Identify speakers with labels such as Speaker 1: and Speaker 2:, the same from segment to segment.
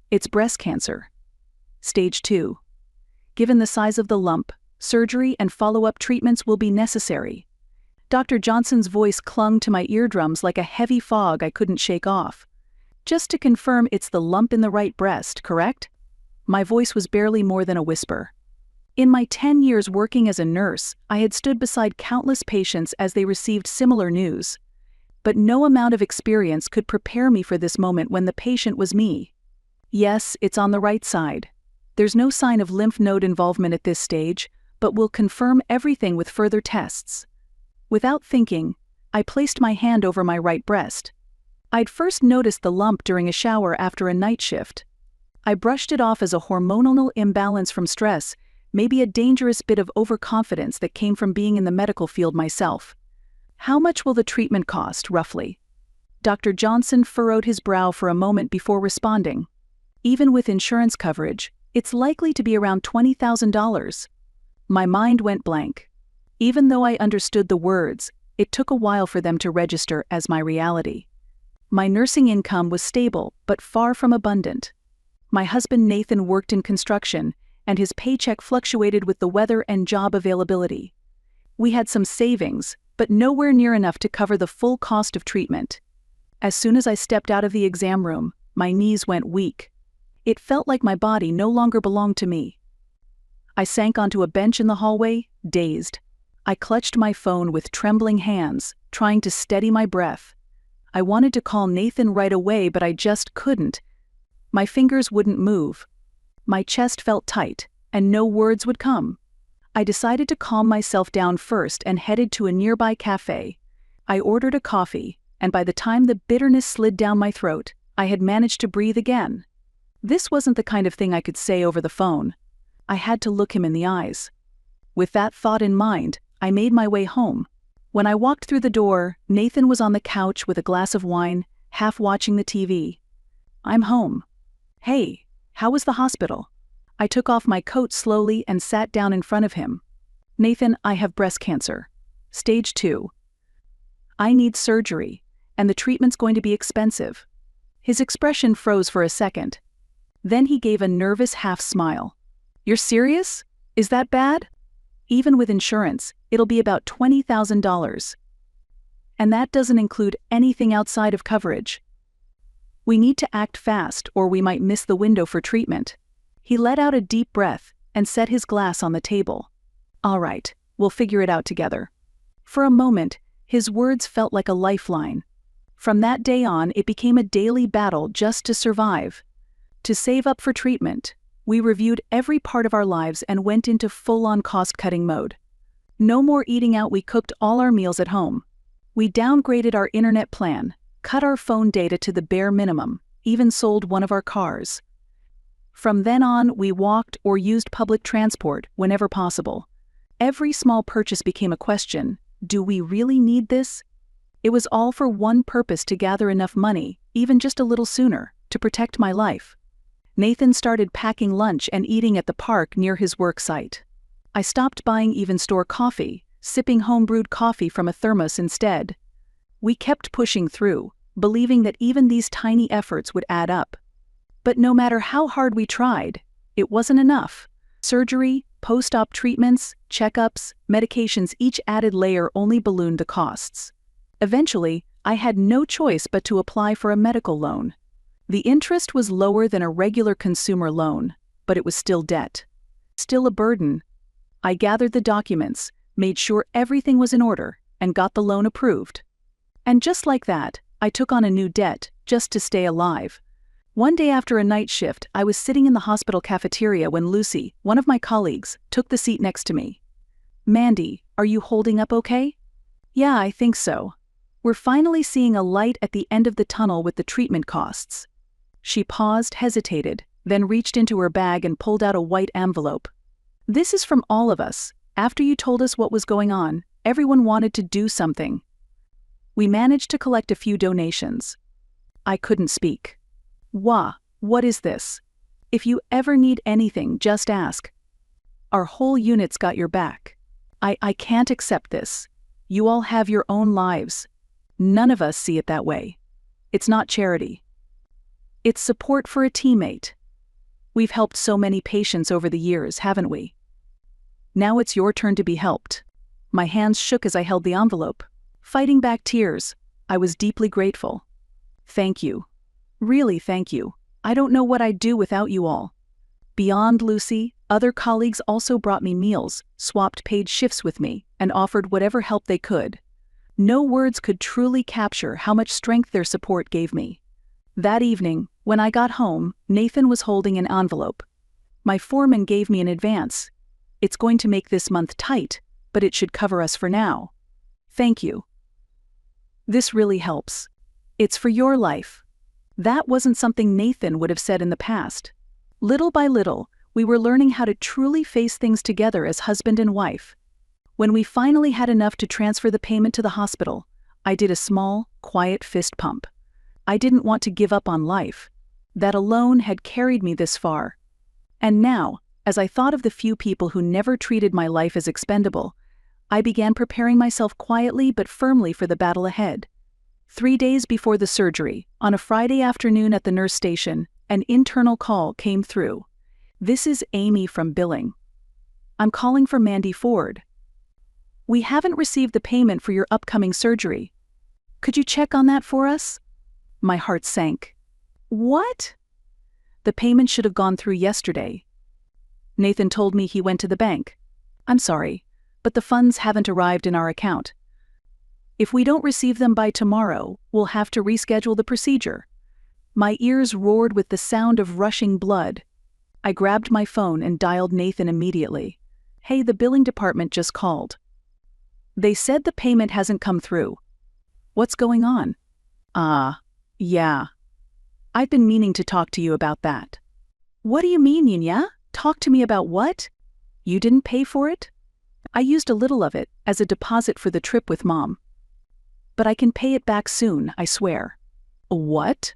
Speaker 1: It's breast cancer. Stage 2. Given the size of the lump, surgery and follow-up treatments will be necessary. Dr. Johnson's voice clung to my eardrums like a heavy fog I couldn't shake off. Just to confirm, it's the lump in the right breast, correct? My voice was barely more than a whisper. In my 10 years working as a nurse, I had stood beside countless patients as they received similar news. But no amount of experience could prepare me for this moment when the patient was me. Yes, it's on the right side. There's no sign of lymph node involvement at this stage, but we'll confirm everything with further tests. Without thinking, I placed my hand over my right breast. I'd first noticed the lump during a shower after a night shift. I brushed it off as a hormonal imbalance from stress, maybe a dangerous bit of overconfidence that came from being in the medical field myself. How much will the treatment cost, roughly? Dr. Johnson furrowed his brow for a moment before responding. Even with insurance coverage, it's likely to be around $20,000. My mind went blank. Even though I understood the words, it took a while for them to register as my reality. My nursing income was stable, but far from abundant. My husband Nathan worked in construction, and his paycheck fluctuated with the weather and job availability. We had some savings, but nowhere near enough to cover the full cost of treatment. As soon as I stepped out of the exam room, my knees went weak. It felt like my body no longer belonged to me. I sank onto a bench in the hallway, dazed. I clutched my phone with trembling hands, trying to steady my breath. I wanted to call Nathan right away, but I just couldn't. My fingers wouldn't move. My chest felt tight, and no words would come. I decided to calm myself down first and headed to a nearby cafe. I ordered a coffee, and by the time the bitterness slid down my throat, I had managed to breathe again. This wasn't the kind of thing I could say over the phone. I had to look him in the eyes. With that thought in mind, I made my way home. When I walked through the door, Nathan was on the couch with a glass of wine, half watching the TV. "I'm home." "Hey, how was the hospital?" I took off my coat slowly and sat down in front of him. "Nathan, I have breast cancer. Stage 2. I need surgery, and the treatment's going to be expensive." His expression froze for a second. Then he gave a nervous half-smile. "You're serious? Is that bad?" "Even with insurance, it'll be about $20,000. And that doesn't include anything outside of coverage. We need to act fast or we might miss the window for treatment." He let out a deep breath and set his glass on the table. "All right, we'll figure it out together." For a moment, his words felt like a lifeline. From that day on, it became a daily battle just to survive. To save up for treatment, we reviewed every part of our lives and went into full-on cost-cutting mode. No more eating out, we cooked all our meals at home. We downgraded our internet plan, cut our phone data to the bare minimum, even sold one of our cars. From then on, we walked or used public transport whenever possible. Every small purchase became a question: do we really need this? It was all for one purpose: to gather enough money, even just a little sooner, to protect my life. Nathan started packing lunch and eating at the park near his work site. I stopped buying even store coffee, sipping home-brewed coffee from a thermos instead. We kept pushing through, believing that even these tiny efforts would add up. But no matter how hard we tried, it wasn't enough. Surgery, post-op treatments, checkups, medications, each added layer only ballooned the costs. Eventually, I had no choice but to apply for a medical loan. The interest was lower than a regular consumer loan, but it was still debt. Still a burden. I gathered the documents, made sure everything was in order, and got the loan approved. And just like that, I took on a new debt, just to stay alive. One day after a night shift, I was sitting in the hospital cafeteria when Lucy, one of my colleagues, took the seat next to me. "Mandy, are you holding up okay?" "Yeah, I think so. We're finally seeing a light at the end of the tunnel with the treatment costs." She paused, hesitated, then reached into her bag and pulled out a white envelope. "This is from all of us. After you told us what was going on, everyone wanted to do something. We managed to collect a few donations." I couldn't speak. What is this? If you ever need anything, just ask. Our whole unit's got your back. I can't accept this. You all have your own lives. None of us see it that way. It's not charity. It's support for a teammate. We've helped so many patients over the years, haven't we? Now it's your turn to be helped. My hands shook as I held the envelope. Fighting back tears, I was deeply grateful. Thank you. Really, thank you. I don't know what I'd do without you all. Beyond Lucy, other colleagues also brought me meals, swapped paid shifts with me, and offered whatever help they could. No words could truly capture how much strength their support gave me. That evening, when I got home, Nathan was holding an envelope. My foreman gave me an advance. It's going to make this month tight, but it should cover us for now. Thank you. This really helps. It's for your life. That wasn't something Nathan would have said in the past. Little by little, we were learning how to truly face things together as husband and wife. When we finally had enough to transfer the payment to the hospital, I did a small, quiet fist pump. I didn't want to give up on life. That alone had carried me this far. And now, as I thought of the few people who never treated my life as expendable, I began preparing myself quietly but firmly for the battle ahead. 3 days before the surgery, on a Friday afternoon at the nurse station, an internal call came through. "This is Amy from billing. I'm calling for Mandy Ford. We haven't received the payment for your upcoming surgery. Could you check on that for us?" My heart sank. What? The payment should have gone through yesterday. Nathan told me he went to the bank. I'm sorry, but the funds haven't arrived in our account. If we don't receive them by tomorrow, we'll have to reschedule the procedure. My ears roared with the sound of rushing blood. I grabbed my phone and dialed Nathan immediately. Hey, the billing department just called. They said the payment hasn't come through. What's going on? Yeah. I've been meaning to talk to you about that. What do you mean, Yinya? Talk to me about what? You didn't pay for it? I used a little of it as a deposit for the trip with Mom. But I can pay it back soon, I swear. What?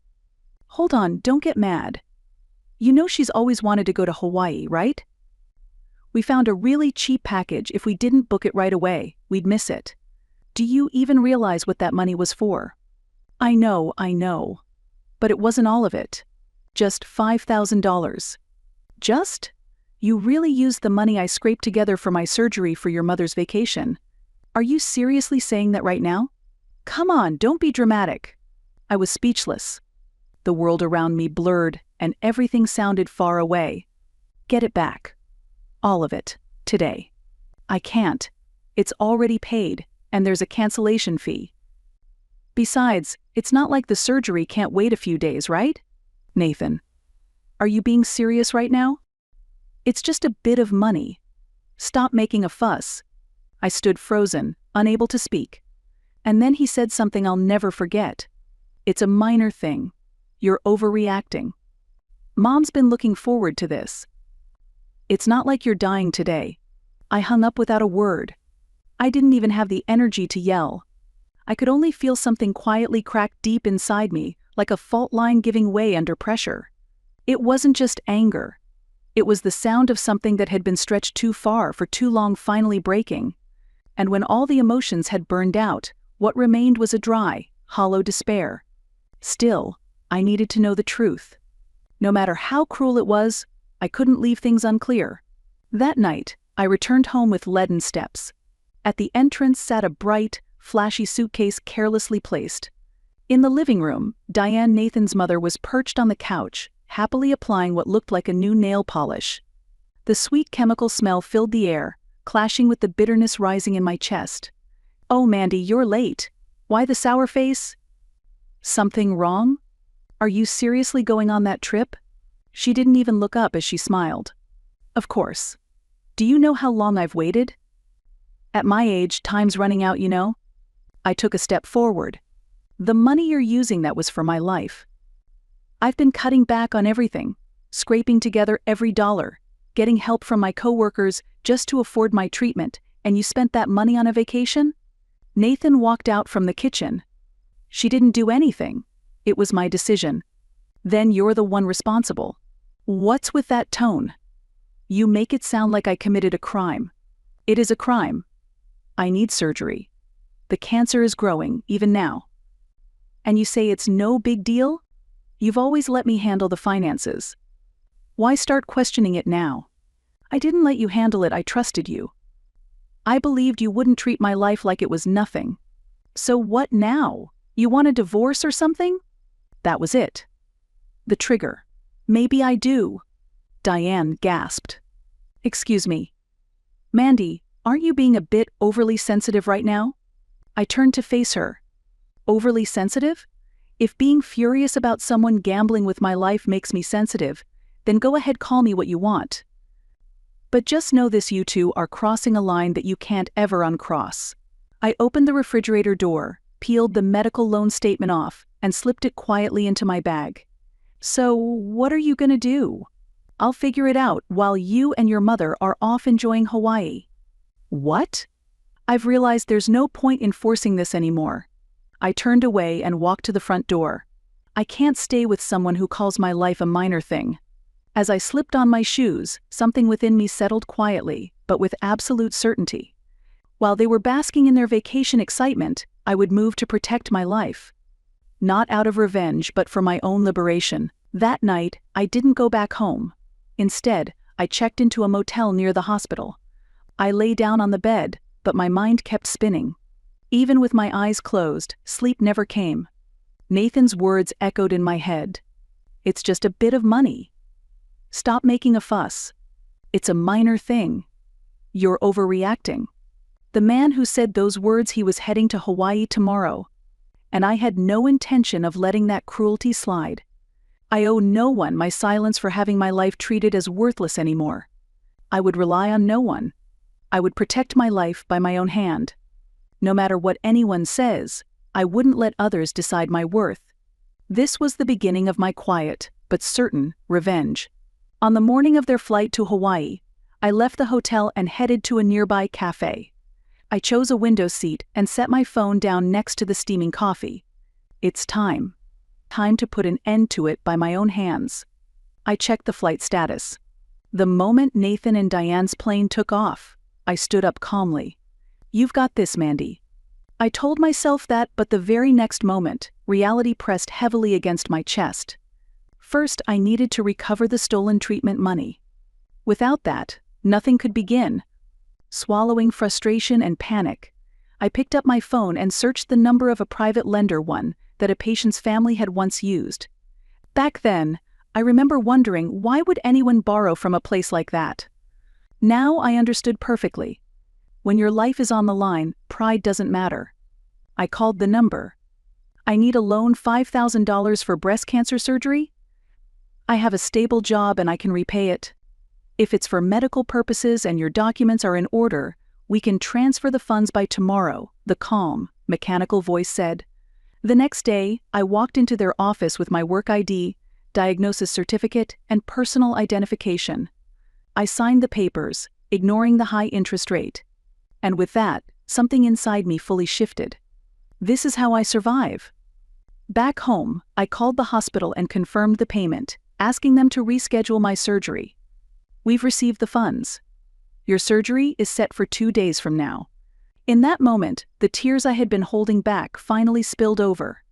Speaker 1: Hold on, don't get mad. You know she's always wanted to go to Hawaii, right? We found a really cheap package. If we didn't book it right away, we'd miss it. Do you even realize what that money was for? I know. But it wasn't all of it. Just $5,000. Just? You really used the money I scraped together for my surgery for your mother's vacation. Are you seriously saying that right now? Come on, don't be dramatic. I was speechless. The world around me blurred, and everything sounded far away. Get it back. All of it. Today. I can't. It's already paid, and there's a cancellation fee. Besides, it's not like the surgery can't wait a few days, right? Nathan. Are you being serious right now? It's just a bit of money. Stop making a fuss. I stood frozen, unable to speak. And then he said something I'll never forget. It's a minor thing. You're overreacting. Mom's been looking forward to this. It's not like you're dying today. I hung up without a word. I didn't even have the energy to yell. I could only feel something quietly crack deep inside me, like a fault line giving way under pressure. It wasn't just anger. It was the sound of something that had been stretched too far for too long finally breaking. And when all the emotions had burned out, what remained was a dry, hollow despair. Still, I needed to know the truth. No matter how cruel it was, I couldn't leave things unclear. That night, I returned home with leaden steps. At the entrance sat a bright, flashy suitcase carelessly placed. In the living room, Diane, Nathan's mother, was perched on the couch, happily applying what looked like a new nail polish. The sweet chemical smell filled the air, clashing with the bitterness rising in my chest. Oh, Mandy, you're late. Why the sour face? Something wrong? Are you seriously going on that trip? She didn't even look up as she smiled. Of course. Do you know how long I've waited? At my age, time's running out, you know? I took a step forward. The money you're using, that was for my life. I've been cutting back on everything, scraping together every dollar, getting help from my coworkers just to afford my treatment, and you spent that money on a vacation? Nathan walked out from the kitchen. She didn't do anything. It was my decision. Then you're the one responsible. What's with that tone? You make it sound like I committed a crime. It is a crime. I need surgery. The cancer is growing, even now. And you say it's no big deal? You've always let me handle the finances. Why start questioning it now? I didn't let you handle it, I trusted you. I believed you wouldn't treat my life like it was nothing. So what now? You want a divorce or something? That was it. The trigger. Maybe I do. Diane gasped. Excuse me. Mandy, aren't you being a bit overly sensitive right now? I turned to face her. Overly sensitive? If being furious about someone gambling with my life makes me sensitive, then go ahead, call me what you want. But just know this, you two are crossing a line that you can't ever uncross. I opened the refrigerator door, peeled the medical loan statement off, and slipped it quietly into my bag. So, what are you gonna do? I'll figure it out while you and your mother are off enjoying Hawaii. What? I've realized there's no point in forcing this anymore. I turned away and walked to the front door. I can't stay with someone who calls my life a minor thing. As I slipped on my shoes, something within me settled quietly, but with absolute certainty. While they were basking in their vacation excitement, I would move to protect my life. Not out of revenge, but for my own liberation. That night, I didn't go back home. Instead, I checked into a motel near the hospital. I lay down on the bed, but my mind kept spinning. Even with my eyes closed, sleep never came. Nathan's words echoed in my head. It's just a bit of money. Stop making a fuss. It's a minor thing. You're overreacting. The man who said those words, he was heading to Hawaii tomorrow. And I had no intention of letting that cruelty slide. I owe no one my silence for having my life treated as worthless anymore. I would rely on no one. I would protect my life by my own hand. No matter what anyone says, I wouldn't let others decide my worth. This was the beginning of my quiet, but certain, revenge. On the morning of their flight to Hawaii, I left the hotel and headed to a nearby cafe. I chose a window seat and set my phone down next to the steaming coffee. It's time. Time to put an end to it by my own hands. I checked the flight status. The moment Nathan and Diane's plane took off, I stood up calmly. You've got this, Mandy. I told myself that, but the very next moment, reality pressed heavily against my chest. First, I needed to recover the stolen treatment money. Without that, nothing could begin. Swallowing frustration and panic, I picked up my phone and searched the number of a private lender, one that a patient's family had once used. Back then, I remember wondering, why would anyone borrow from a place like that? Now I understood perfectly. When your life is on the line, pride doesn't matter. I called the number. I need a loan, $5,000 for breast cancer surgery? I have a stable job and I can repay it. If it's for medical purposes and your documents are in order, we can transfer the funds by tomorrow, the calm, mechanical voice said. The next day, I walked into their office with my work ID, diagnosis certificate, and personal identification. I signed the papers, ignoring the high interest rate. And with that, something inside me fully shifted. This is how I survive. Back home, I called the hospital and confirmed the payment, asking them to reschedule my surgery. We've received the funds. Your surgery is set for 2 days from now. In that moment, the tears I had been holding back finally spilled over.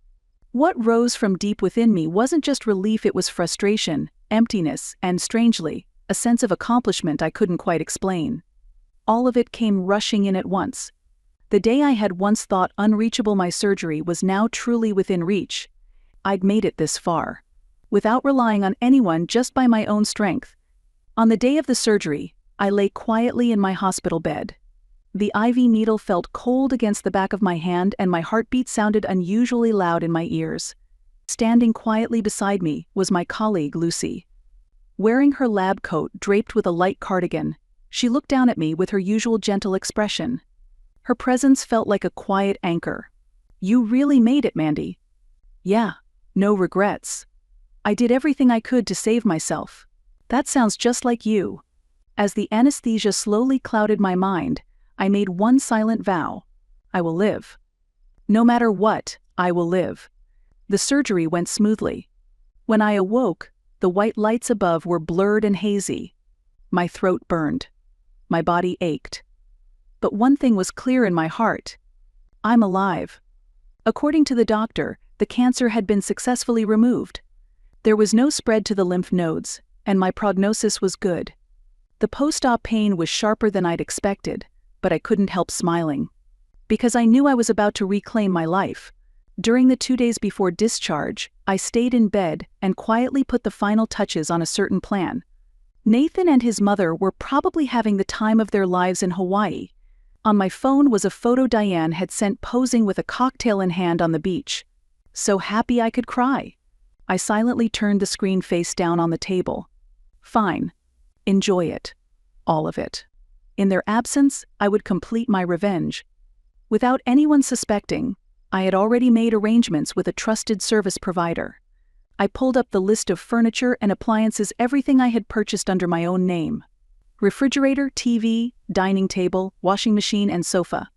Speaker 1: What rose from deep within me wasn't just relief, it was frustration, emptiness, and strangely, a sense of accomplishment I couldn't quite explain. All of it came rushing in at once. The day I had once thought unreachable, my surgery was now truly within reach. I'd made it this far. Without relying on anyone, just by my own strength. On the day of the surgery, I lay quietly in my hospital bed. The IV needle felt cold against the back of my hand and my heartbeat sounded unusually loud in my ears. Standing quietly beside me was my colleague Lucy. Wearing her lab coat draped with a light cardigan, she looked down at me with her usual gentle expression. Her presence felt like a quiet anchor. You really made it, Mandy. Yeah, no regrets. I did everything I could to save myself. That sounds just like you. As the anesthesia slowly clouded my mind, I made one silent vow. I will live. No matter what, I will live. The surgery went smoothly. When I awoke, the white lights above were blurred and hazy. My throat burned. My body ached. But one thing was clear in my heart. I'm alive. According to the doctor, the cancer had been successfully removed. There was no spread to the lymph nodes, and my prognosis was good. The post-op pain was sharper than I'd expected, but I couldn't help smiling. Because I knew I was about to reclaim my life. During the 2 days before discharge, I stayed in bed and quietly put the final touches on a certain plan. Nathan and his mother were probably having the time of their lives in Hawaii. On my phone was a photo Diane had sent posing with a cocktail in hand on the beach. So happy I could cry. I silently turned the screen face down on the table. Fine. Enjoy it. All of it. In their absence, I would complete my revenge. Without anyone suspecting, I had already made arrangements with a trusted service provider. I pulled up the list of furniture and appliances, everything I had purchased under my own name. Refrigerator, TV, dining table, washing machine, and sofa.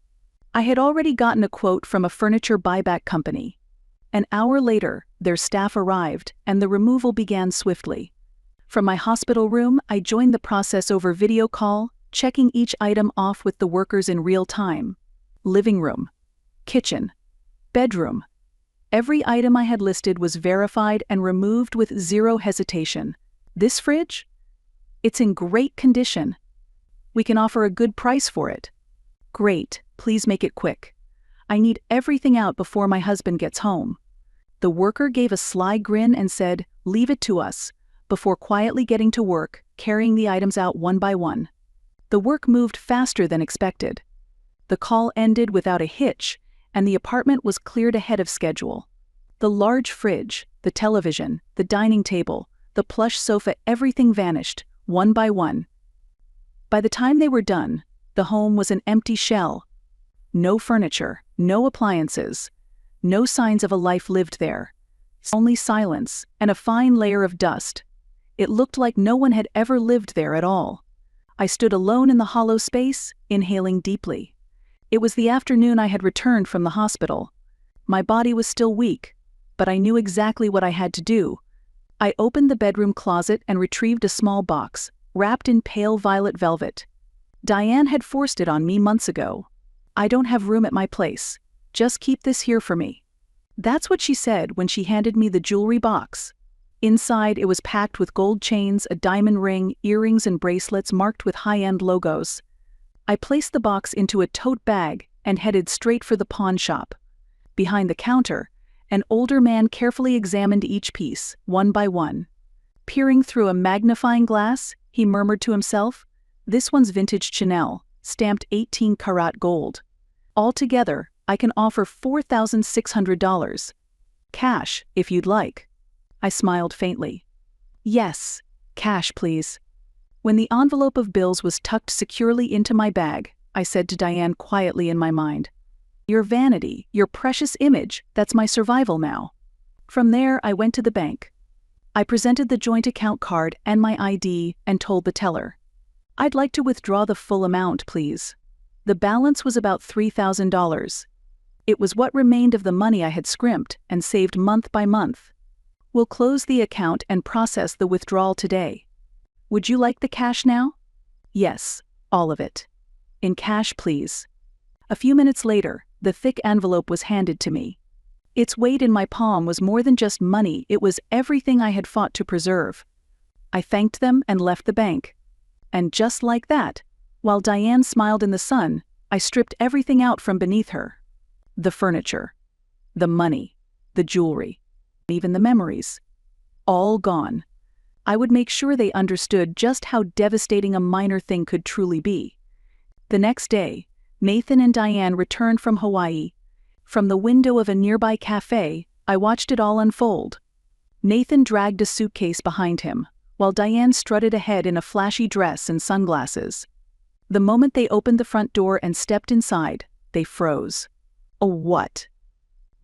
Speaker 1: I had already gotten a quote from a furniture buyback company. An hour later, their staff arrived, and the removal began swiftly. From my hospital room, I joined the process over video call, checking each item off with the workers in real time. Living room, kitchen, bedroom. Every item I had listed was verified and removed with zero hesitation. This fridge? It's in great condition. We can offer a good price for it. Great, please make it quick. I need everything out before my husband gets home. The worker gave a sly grin and said, "Leave it to us," before quietly getting to work, carrying the items out one by one. The work moved faster than expected. The call ended without a hitch, and the apartment was cleared ahead of schedule. The large fridge, the television, the dining table, the plush sofa, everything vanished, one by one. By the time they were done, the home was an empty shell. No furniture, no appliances, no signs of a life lived there. Only silence and a fine layer of dust. It looked like no one had ever lived there at all. I stood alone in the hollow space, inhaling deeply. It was the afternoon I had returned from the hospital. My body was still weak, but I knew exactly what I had to do. I opened the bedroom closet and retrieved a small box, wrapped in pale violet velvet. Diane had forced it on me months ago. "I don't have room at my place. Just keep this here for me." That's what she said when she handed me the jewelry box. Inside, it was packed with gold chains, a diamond ring, earrings, and bracelets marked with high-end logos. I placed the box into a tote bag and headed straight for the pawn shop. Behind the counter, an older man carefully examined each piece, one by one. Peering through a magnifying glass, he murmured to himself, "This one's vintage Chanel, stamped 18-karat gold. Altogether, I can offer $4,600. Cash, if you'd like." I smiled faintly. "Yes, cash, please." When the envelope of bills was tucked securely into my bag, I said to Diane quietly in my mind, "Your vanity, your precious image, that's my survival now." From there, I went to the bank. I presented the joint account card and my ID and told the teller, "I'd like to withdraw the full amount, please." The balance was about $3,000. It was what remained of the money I had scrimped and saved month by month. "We'll close the account and process the withdrawal today. Would you like the cash now?" "Yes, all of it. In cash, please." A few minutes later, the thick envelope was handed to me. Its weight in my palm was more than just money, it was everything I had fought to preserve. I thanked them and left the bank. And just like that, while Diane smiled in the sun, I stripped everything out from beneath her. The furniture, the money, the jewelry, even the memories. All gone. I would make sure they understood just how devastating a minor thing could truly be. The next day, Nathan and Diane returned from Hawaii. From the window of a nearby cafe, I watched it all unfold. Nathan dragged a suitcase behind him, while Diane strutted ahead in a flashy dress and sunglasses. The moment they opened the front door and stepped inside, they froze. Oh, what?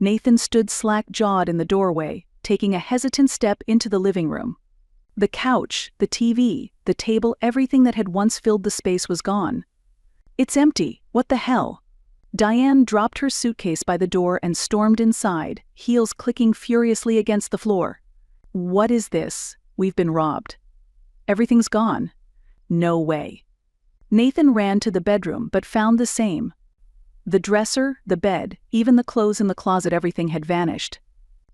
Speaker 1: Nathan stood slack-jawed in the doorway, taking a hesitant step into the living room. The couch, the TV, the table, everything that had once filled the space was gone. "It's empty, what the hell?" Diane dropped her suitcase by the door and stormed inside, heels clicking furiously against the floor. "What is this? We've been robbed. Everything's gone." "No way." Nathan ran to the bedroom but found the same. The dresser, the bed, even the clothes in the closet, everything had vanished.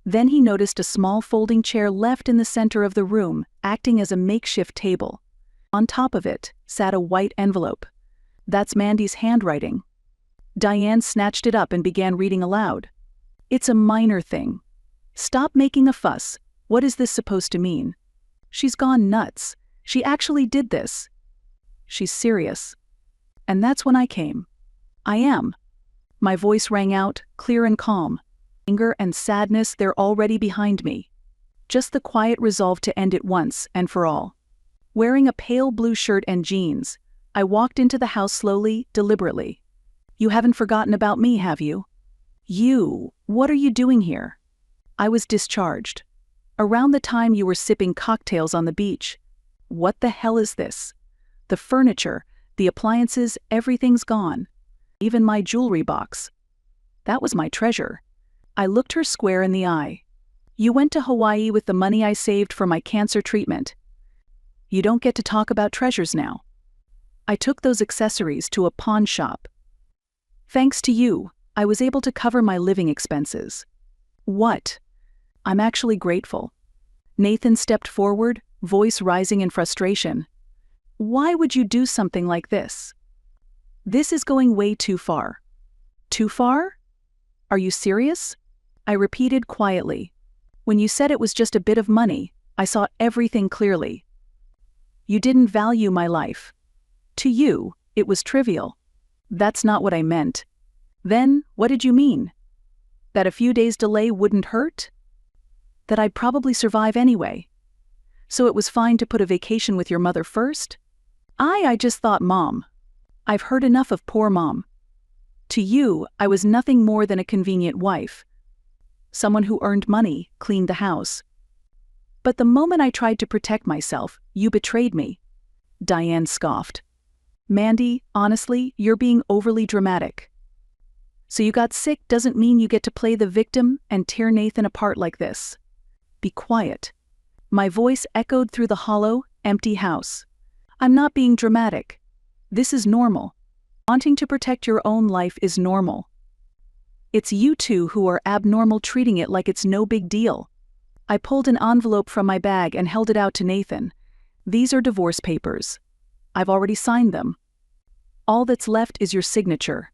Speaker 1: Then he noticed a small folding chair left in the center of the room, acting as a makeshift table. On top of it sat a white envelope. "That's Mandy's handwriting." Diane snatched it up and began reading aloud. "It's a minor thing. Stop making a fuss. What is this supposed to mean? She's gone nuts. She actually did this. She's serious." And that's when I came. I am. My voice rang out, clear and calm. Anger and sadness, they're already behind me. Just the quiet resolve to end it once and for all. Wearing a pale blue shirt and jeans, I walked into the house slowly, deliberately. "You haven't forgotten about me, have you?" "You, what are you doing here?" "I was discharged. Around the time you were sipping cocktails on the beach." "What the hell is this? The furniture, the appliances, everything's gone. Even my jewelry box. That was my treasure." I looked her square in the eye. "You went to Hawaii with the money I saved for my cancer treatment. You don't get to talk about treasures now. I took those accessories to a pawn shop. Thanks to you, I was able to cover my living expenses." "What?" "I'm actually grateful." Nathan stepped forward, voice rising in frustration. "Why would you do something like this? This is going way too far." "Too far? Are you serious?" I repeated quietly. "When you said it was just a bit of money, I saw everything clearly. You didn't value my life. To you, it was trivial." "That's not what I meant." "Then, what did you mean? That a few days' delay wouldn't hurt? That I'd probably survive anyway? So it was fine to put a vacation with your mother first?" I just thought, Mom. I've heard enough of poor Mom. To you, I was nothing more than a convenient wife. Someone who earned money, cleaned the house. But the moment I tried to protect myself, you betrayed me." Diane scoffed. "Mandy, honestly, you're being overly dramatic. So you got sick doesn't mean you get to play the victim and tear Nathan apart like this. Be quiet." My voice echoed through the hollow, empty house. "I'm not being dramatic. This is normal. Wanting to protect your own life is normal. It's you two who are abnormal, treating it like it's no big deal." I pulled an envelope from my bag and held it out to Nathan. "These are divorce papers. I've already signed them. All that's left is your signature."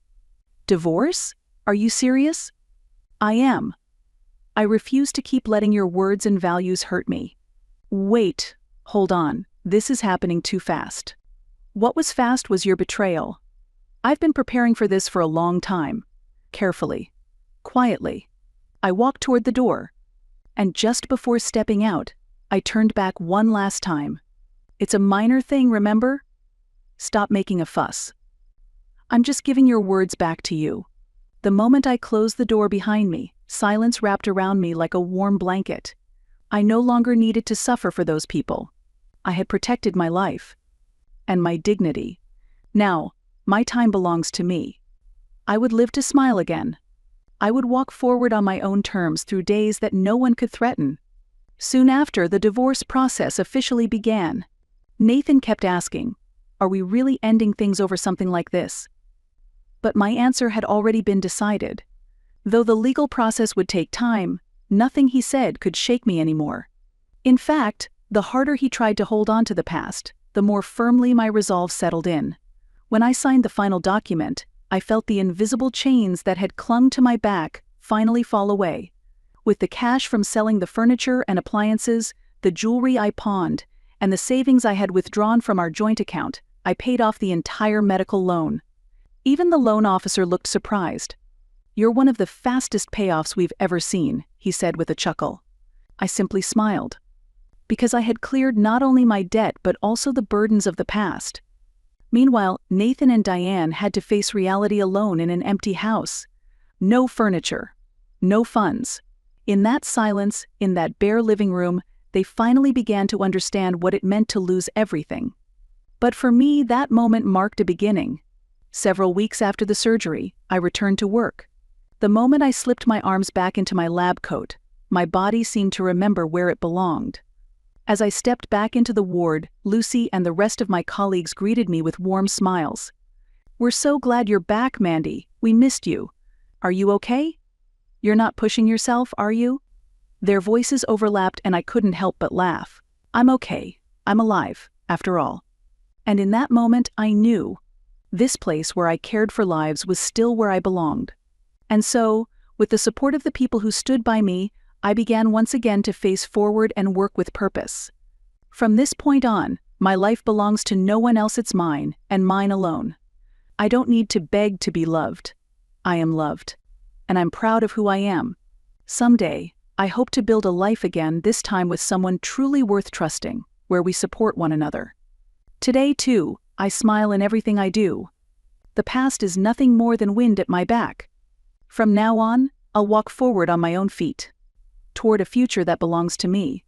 Speaker 1: "Divorce? Are you serious?" "I am. I refuse to keep letting your words and values hurt me." "Wait, hold on. This is happening too fast." "What was fast was your betrayal. I've been preparing for this for a long time." Carefully, quietly, I walked toward the door. And just before stepping out, I turned back one last time. "It's a minor thing, remember? Stop making a fuss. I'm just giving your words back to you." The moment I closed the door behind me, silence wrapped around me like a warm blanket. I no longer needed to suffer for those people. I had protected my life. And my dignity. Now, my time belongs to me. I would live to smile again. I would walk forward on my own terms through days that no one could threaten. Soon after, the divorce process officially began. Nathan kept asking, "Are we really ending things over something like this?" But my answer had already been decided. Though the legal process would take time, nothing he said could shake me anymore. In fact, the harder he tried to hold on to the past, the more firmly my resolve settled in. When I signed the final document, I felt the invisible chains that had clung to my back finally fall away. With the cash from selling the furniture and appliances, the jewelry I pawned, and the savings I had withdrawn from our joint account, I paid off the entire medical loan. Even the loan officer looked surprised. "You're one of the fastest payoffs we've ever seen," he said with a chuckle. I simply smiled. Because I had cleared not only my debt but also the burdens of the past. Meanwhile, Nathan and Diane had to face reality alone in an empty house. No furniture. No funds. In that silence, in that bare living room, they finally began to understand what it meant to lose everything. But for me, that moment marked a beginning. Several weeks after the surgery, I returned to work. The moment I slipped my arms back into my lab coat, my body seemed to remember where it belonged. As I stepped back into the ward, Lucy and the rest of my colleagues greeted me with warm smiles. "We're so glad you're back, Mandy. We missed you. Are you okay? You're not pushing yourself, are you?" Their voices overlapped and I couldn't help but laugh. I'm okay. I'm alive, after all. And in that moment I knew this place where I cared for lives was still where I belonged. And so, with the support of the people who stood by me, I began once again to face forward and work with purpose. From this point on, my life belongs to no one else, it's mine, and mine alone. I don't need to beg to be loved. I am loved. And I'm proud of who I am. Someday, I hope to build a life again, this time with someone truly worth trusting, where we support one another. Today, too, I smile in everything I do. The past is nothing more than wind at my back. From now on, I'll walk forward on my own feet, toward a future that belongs to me.